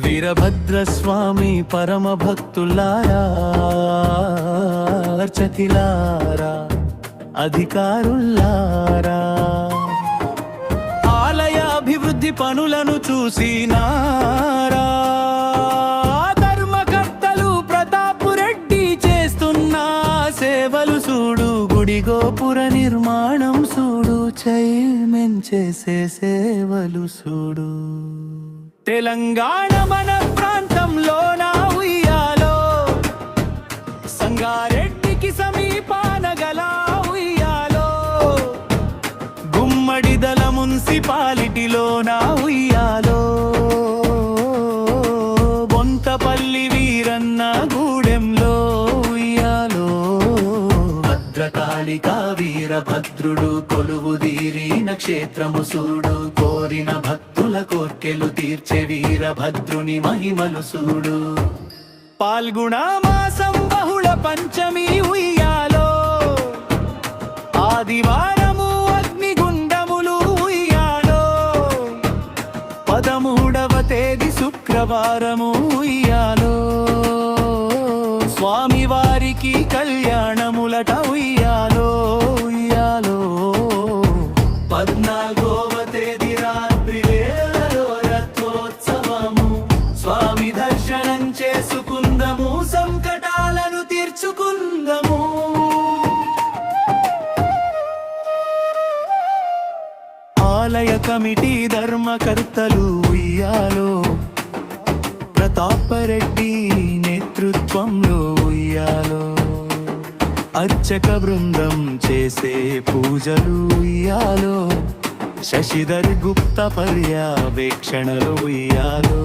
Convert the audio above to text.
వీరభద్రస్వామి పరమ భక్తులారా, అర్చకులారా, అధికారులారా, ఆలయ అభివృద్ధి పనులను చూసినారా? ధర్మకర్తలు ప్రతాపురెడ్డి చేస్తున్న సేవలు చూడు, గుడి గోపుర నిర్మాణం చూడు, చైర్మన్ చేసే సేవలు చూడు. తెలంగాణ మన ప్రాంతంలోన ఉయ్యాలో, సంగారెడ్డికి సమీపాన గల ఉయ్యాలో, గుమ్మడిదల మున్సిపాలిటీలోన ఉయ్యాలో, బొంతపల్లి వీరన్న గూడెంలో ఉయ్యాలో, భద్రకాళికా వీరభద్రుడు కొలువుదీరిన క్షేత్రము సూడు, కోరిన భక్తుల కోర్కెలు తీర్చే వీరభద్రుని మహిమలు సూడు. పాల్గొన మాసం బహుళ పంచమి ఉయ్యాలో, ఆదివారము అగ్నిగుండములు ఉయ్యాలో, 13వ తేదీ శుక్రవారము ఉయ్యాలో, స్వామివారికి కళ్యాణములట ఉయ్యాలో ఉయ్యాలో. 14వ తేదీ రాత్రి వేళలో రథోత్సవము, స్వామి దర్శనం చేసుకుందము, సంకటాలను తీర్చుకుందము. ఆలయ కమిటీ ధర్మకర్తలు ఉయ్యాలో, ప్రతాపరెడ్డి నేతృత్వంలో ఉయ్యాలో, అర్చక బృందం చేసే పూజలు ఉయ్యాలో, శశిధర్ గుప్త పర్యవేక్షణలు ఉయ్యాలో.